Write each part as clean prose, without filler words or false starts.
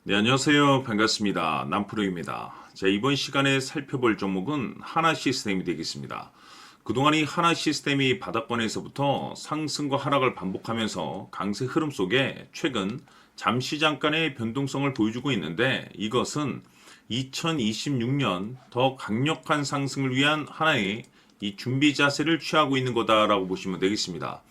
네, 안녕하세요. 반갑습니다. 남프로입니다. 자, 이번 시간에 살펴볼 종목은 하나 시스템이 되겠습니다. 그동안 이 하나 시스템이 바닥권에서부터 상승과 하락을 반복하면서 강세 흐름 속에 최근 잠시 잠깐의 변동성을 보여주고 있는데, 이것은 2026년 더 강력한 상승을 위한 하나의 이 준비 자세를 취하고 있는 거다라고 보시면 되겠습니다.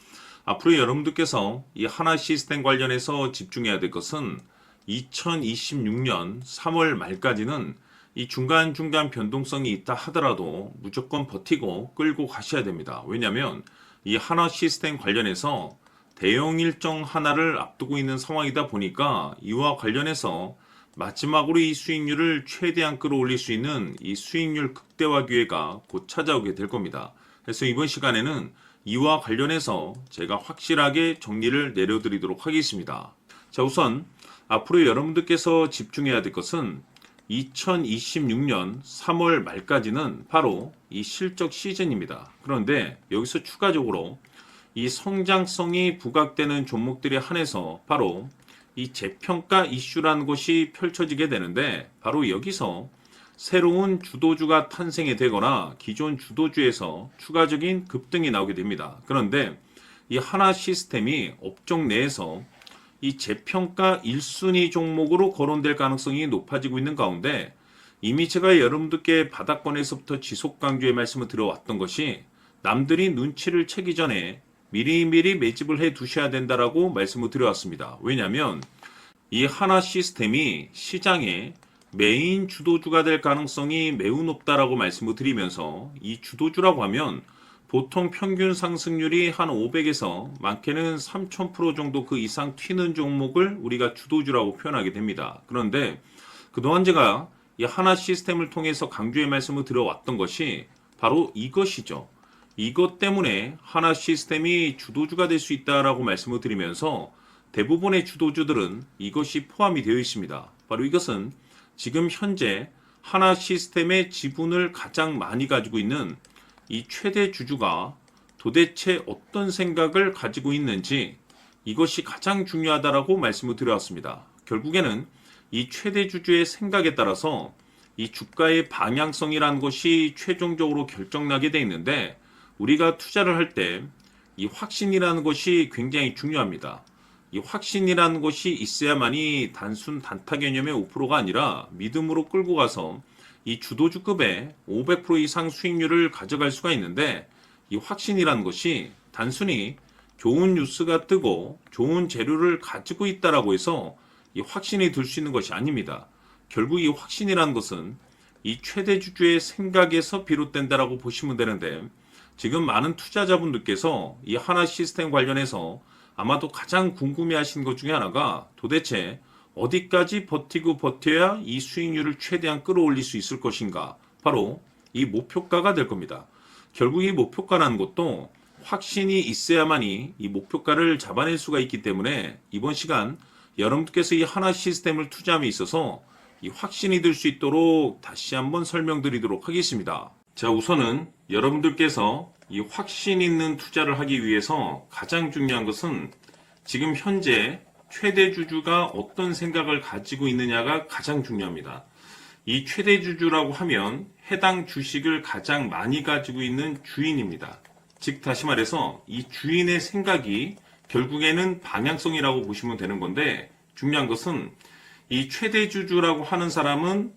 앞으로 여러분들께서 이 하나 시스템 관련해서 집중해야 될 것은 2026년 3월 말까지는 이 중간중간 변동성이 있다 하더라도 무조건 버티고 끌고 가셔야 됩니다. 왜냐하면 이 하나 시스템 관련해서 대형 일정 하나를 앞두고 있는 상황이다 보니까 이와 관련해서 마지막으로 이 수익률을 최대한 끌어올릴 수 있는 이 수익률 극대화 기회가 곧 찾아오게 될 겁니다. 그래서 이번 시간에는 이와 관련해서 제가 확실하게 정리를 내려드리도록 하겠습니다. 자, 우선 앞으로 여러분들께서 집중해야 될 것은 2026년 3월 말까지는 바로 이 실적 시즌입니다. 그런데 여기서 추가적으로 이 성장성이 부각되는 종목들에 한해서 바로 이 재평가 이슈라는 것이 펼쳐지게 되는데, 바로 여기서 새로운 주도주가 탄생이 되거나 기존 주도주에서 추가적인 급등이 나오게 됩니다. 그런데 이 하나 시스템이 업종 내에서 이 재평가 1순위 종목으로 거론될 가능성이 높아지고 있는 가운데, 이미 제가 여러분들께 바닥권에서부터 지속 강조의 말씀을 드려왔던 것이 남들이 눈치를 채기 전에 미리미리 매집을 해 두셔야 된다라고 말씀을 드려왔습니다. 왜냐하면 이 하나 시스템이 시장에 메인 주도주가 될 가능성이 매우 높다라고 말씀을 드리면서, 이 주도주라고 하면 보통 평균 상승률이 한 500에서 많게는 3000% 정도 그 이상 튀는 종목을 우리가 주도주라고 표현하게 됩니다. 그런데 그동안 제가 이 하나 시스템을 통해서 강조의 말씀을 드려왔던 것이 바로 이것이죠. 이것 때문에 하나 시스템이 주도주가 될 수 있다라고 말씀을 드리면서 대부분의 주도주들은 이것이 포함이 되어 있습니다. 바로 이것은 지금 현재 하나 시스템의 지분을 가장 많이 가지고 있는 이 최대 주주가 도대체 어떤 생각을 가지고 있는지, 이것이 가장 중요하다라고 말씀을 드려왔습니다. 결국에는 이 최대 주주의 생각에 따라서 이 주가의 방향성이라는 것이 최종적으로 결정나게 돼 있는데, 우리가 투자를 할 때 이 확신이라는 것이 굉장히 중요합니다. 이 확신이라는 것이 있어야만이 단순 단타 개념의 5%가 아니라 믿음으로 끌고 가서 이 주도주급의 500% 이상 수익률을 가져갈 수가 있는데, 이 확신이라는 것이 단순히 좋은 뉴스가 뜨고 좋은 재료를 가지고 있다라고 해서 이 확신이 들 수 있는 것이 아닙니다. 결국 이 확신이라는 것은 이 최대 주주의 생각에서 비롯된다라고 보시면 되는데, 지금 많은 투자자분들께서 이 하나 시스템 관련해서 아마도 가장 궁금해하신 것 중에 하나가 도대체 어디까지 버티고 버텨야 이 수익률을 최대한 끌어올릴 수 있을 것인가, 바로 이 목표가가 될 겁니다. 결국 이 목표가라는 것도 확신이 있어야만이 이 목표가를 잡아낼 수가 있기 때문에, 이번 시간 여러분께서 이 하나 시스템을 투자함에 있어서 이 확신이 들 수 있도록 다시 한번 설명드리도록 하겠습니다. 자, 우선은 여러분들께서 이 확신 있는 투자를 하기 위해서 가장 중요한 것은 지금 현재 최대 주주가 어떤 생각을 가지고 있느냐가 가장 중요합니다. 이 최대 주주라고 하면 해당 주식을 가장 많이 가지고 있는 주인입니다. 즉 다시 말해서 이 주인의 생각이 결국에는 방향성이라고 보시면 되는 건데, 중요한 것은 이 최대 주주라고 하는 사람은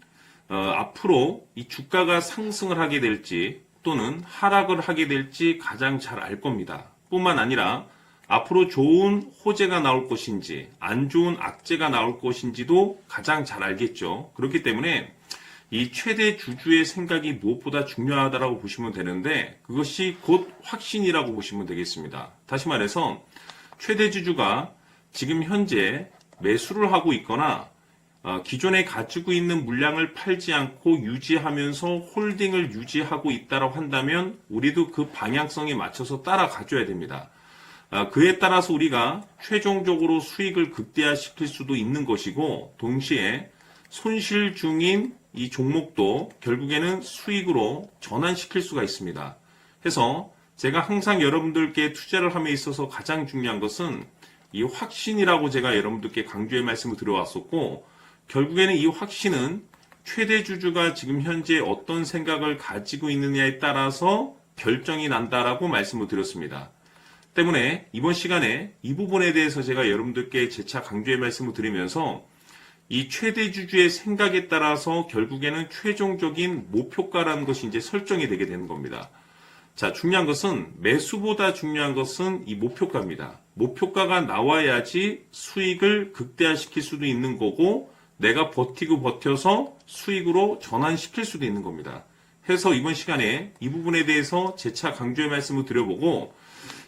앞으로 이 주가가 상승을 하게 될지 또는 하락을 하게 될지 가장 잘 알 겁니다. 뿐만 아니라 앞으로 좋은 호재가 나올 것인지 안 좋은 악재가 나올 것인지도 가장 잘 알겠죠. 그렇기 때문에 이 최대 주주의 생각이 무엇보다 중요하다고 보시면 되는데, 그것이 곧 확신이라고 보시면 되겠습니다. 다시 말해서 최대 주주가 지금 현재 매수를 하고 있거나 기존에 가지고 있는 물량을 팔지 않고 유지하면서 홀딩을 유지하고 있다고 한다면 우리도 그 방향성에 맞춰서 따라가줘야 됩니다. 그에 따라서 우리가 최종적으로 수익을 극대화시킬 수도 있는 것이고, 동시에 손실 중인 이 종목도 결국에는 수익으로 전환시킬 수가 있습니다. 해서 제가 항상 여러분들께 투자를 함에 있어서 가장 중요한 것은 이 확신이라고 제가 여러분들께 강조의 말씀을 드려왔었고, 결국에는 이 확신은 최대 주주가 지금 현재 어떤 생각을 가지고 있느냐에 따라서 결정이 난다라고 말씀을 드렸습니다. 때문에 이번 시간에 이 부분에 대해서 제가 여러분들께 재차 강조의 말씀을 드리면서 이 최대 주주의 생각에 따라서 결국에는 최종적인 목표가라는 것이 이제 설정이 되게 되는 겁니다. 자, 중요한 것은 매수보다 중요한 것은 이 목표가입니다. 목표가가 나와야지 수익을 극대화시킬 수도 있는 거고 내가 버티고 버텨서 수익으로 전환시킬 수도 있는 겁니다. 해서 이번 시간에 이 부분에 대해서 재차 강조의 말씀을 드려보고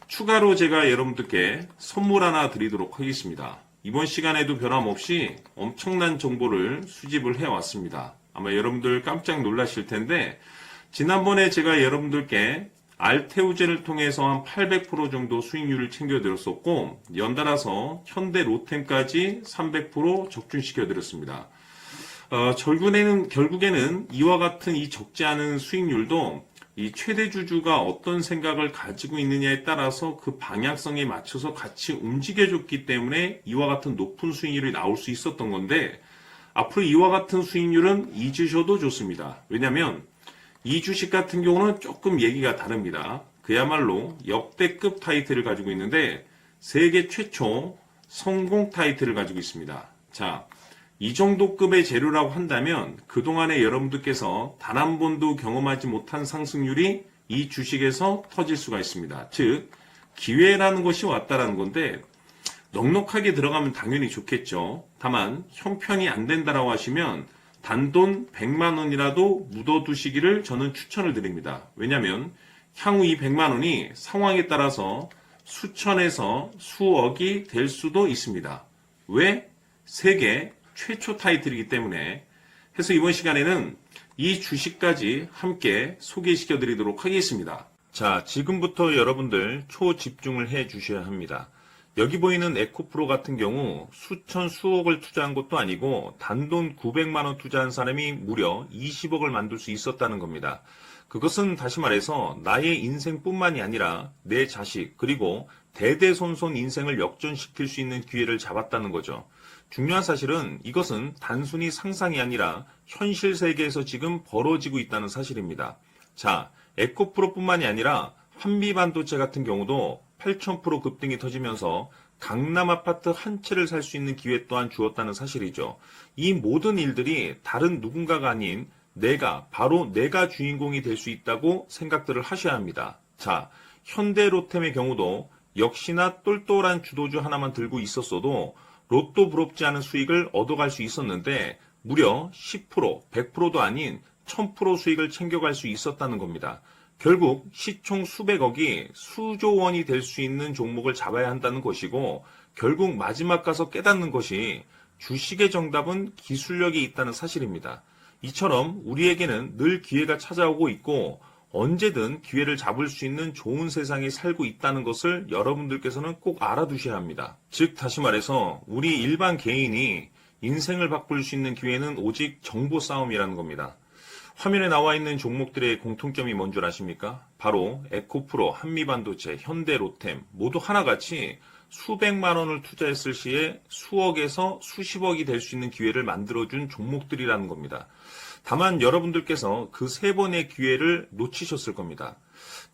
추가로 제가 여러분들께 선물 하나 드리도록 하겠습니다. 이번 시간에도 변함없이 엄청난 정보를 수집을 해왔습니다. 아마 여러분들 깜짝 놀라실 텐데 지난번에 제가 여러분들께 알테오젠을 통해서 한 800% 정도 수익률을 챙겨드렸었고 연달아서 현대 로템까지 300% 적중시켜드렸습니다. 결국에는 이와 같은 이 적지 않은 수익률도 이 최대 주주가 어떤 생각을 가지고 있느냐에 따라서 그 방향성에 맞춰서 같이 움직여줬기 때문에 이와 같은 높은 수익률이 나올 수 있었던 건데 앞으로 이와 같은 수익률은 잊으셔도 좋습니다. 왜냐하면 이 주식 같은 경우는 조금 얘기가 다릅니다. 그야말로 역대급 타이틀을 가지고 있는데 세계 최초 성공 타이틀을 가지고 있습니다. 자, 이 정도 급의 재료라고 한다면 그동안에 여러분들께서 단 한 번도 경험하지 못한 상승률이 이 주식에서 터질 수가 있습니다. 즉 기회라는 것이 왔다라는 건데 넉넉하게 들어가면 당연히 좋겠죠. 다만 형편이 안 된다라고 하시면 단돈 100만 원이라도 묻어두시기를 저는 추천을 드립니다. 왜냐하면 향후 이 100만 원이 상황에 따라서 수천에서 수억이 될 수도 있습니다. 왜? 세계 최초 타이틀이기 때문에. 해서 이번 시간에는 이 주식까지 함께 소개시켜 드리도록 하겠습니다. 자, 지금부터 여러분들 초집중을 해 주셔야 합니다. 여기 보이는 에코프로 같은 경우 수천 수억을 투자한 것도 아니고 단돈 900만 원 투자한 사람이 무려 20억을 만들 수 있었다는 겁니다. 그것은 다시 말해서 나의 인생뿐만이 아니라 내 자식 그리고 대대손손 인생을 역전시킬 수 있는 기회를 잡았다는 거죠. 중요한 사실은 이것은 단순히 상상이 아니라 현실 세계에서 지금 벌어지고 있다는 사실입니다. 자, 에코프로뿐만이 아니라 한미반도체 같은 경우도 8,000% 급등이 터지면서 강남 아파트 한 채를 살 수 있는 기회 또한 주었다는 사실이죠. 이 모든 일들이 다른 누군가가 아닌 바로 내가 주인공이 될 수 있다고 생각들을 하셔야 합니다. 자, 현대로템의 경우도 역시나 똘똘한 주도주 하나만 들고 있었어도 로또 부럽지 않은 수익을 얻어갈 수 있었는데 무려 10%, 100%도 아닌 1000% 수익을 챙겨갈 수 있었다는 겁니다. 결국 시총 수백억이 수조 원이 될 수 있는 종목을 잡아야 한다는 것이고 결국 마지막 가서 깨닫는 것이 주식의 정답은 기술력이 있다는 사실입니다. 이처럼 우리에게는 늘 기회가 찾아오고 있고 언제든 기회를 잡을 수 있는 좋은 세상에 살고 있다는 것을 여러분들께서는 꼭 알아두셔야 합니다. 즉 다시 말해서 우리 일반 개인이 인생을 바꿀 수 있는 기회는 오직 정보 싸움이라는 겁니다. 화면에 나와 있는 종목들의 공통점이 뭔 줄 아십니까? 바로 에코프로, 한미반도체, 현대로템 모두 하나같이 수백만 원을 투자했을 시에 수억에서 수십억이 될 수 있는 기회를 만들어준 종목들이라는 겁니다. 다만 여러분들께서 그 세 번의 기회를 놓치셨을 겁니다.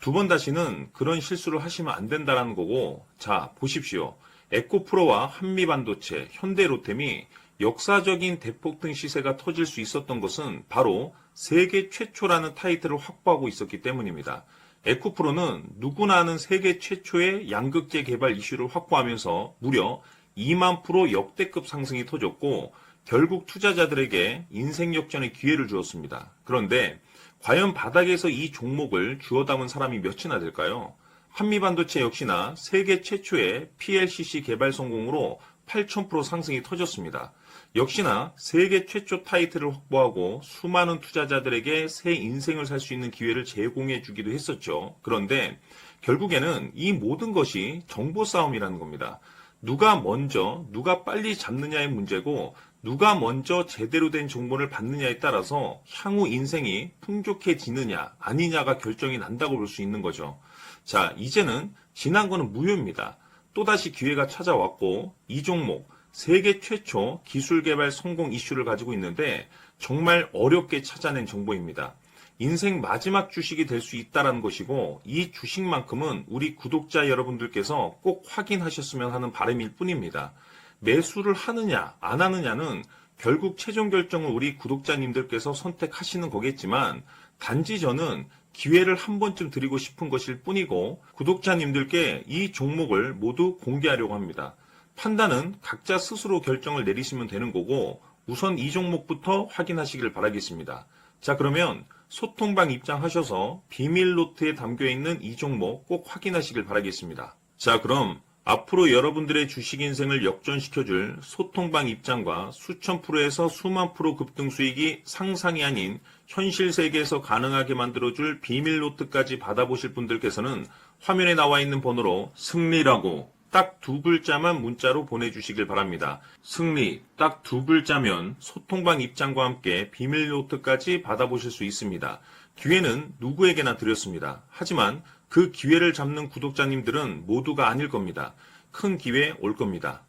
두 번 다시는 그런 실수를 하시면 안 된다는 거고, 자 보십시오. 에코프로와 한미반도체, 현대로템이 역사적인 대폭등 시세가 터질 수 있었던 것은 바로 세계 최초라는 타이틀을 확보하고 있었기 때문입니다. 에코프로는 누구나 아는 세계 최초의 양극재 개발 이슈를 확보하면서 무려 2만 프로 역대급 상승이 터졌고 결국 투자자들에게 인생 역전의 기회를 주었습니다. 그런데 과연 바닥에서 이 종목을 주워 담은 사람이 몇이나 될까요? 한미반도체 역시나 세계 최초의 PLCC 개발 성공으로 8,000% 상승이 터졌습니다. 역시나 세계 최초 타이틀을 확보하고 수많은 투자자들에게 새 인생을 살 수 있는 기회를 제공해 주기도 했었죠. 그런데 결국에는 이 모든 것이 정보 싸움이라는 겁니다. 누가 빨리 잡느냐의 문제고 누가 먼저 제대로 된 정보를 받느냐에 따라서 향후 인생이 풍족해지느냐 아니냐가 결정이 난다고 볼 수 있는 거죠. 자, 이제는 지난 거는 무효입니다. 또다시 기회가 찾아왔고 이 종목 세계 최초 기술 개발 성공 이슈를 가지고 있는데 정말 어렵게 찾아낸 정보입니다. 인생 마지막 주식이 될 수 있다는 것이고 이 주식만큼은 우리 구독자 여러분들께서 꼭 확인하셨으면 하는 바람일 뿐입니다. 매수를 하느냐 안 하느냐는 결국 최종 결정을 우리 구독자님들께서 선택하시는 거겠지만 단지 저는 기회를 한 번쯤 드리고 싶은 것일 뿐이고 구독자님들께 이 종목을 모두 공개하려고 합니다. 판단은 각자 스스로 결정을 내리시면 되는 거고 우선 이 종목부터 확인하시길 바라겠습니다. 자, 그러면 소통방 입장하셔서 비밀 노트에 담겨있는 이 종목 꼭 확인하시길 바라겠습니다. 자, 그럼 앞으로 여러분들의 주식 인생을 역전시켜줄 소통방 입장과 수천 프로에서 수만 프로 급등 수익이 상상이 아닌 현실 세계에서 가능하게 만들어줄 비밀 노트까지 받아보실 분들께서는 화면에 나와 있는 번호로 승리라고 딱 두 글자만 문자로 보내주시길 바랍니다. 승리 딱 두 글자면 소통방 입장과 함께 비밀 노트까지 받아보실 수 있습니다. 기회는 누구에게나 드렸습니다. 하지만 그 기회를 잡는 구독자님들은 모두가 아닐 겁니다. 큰 기회 올 겁니다.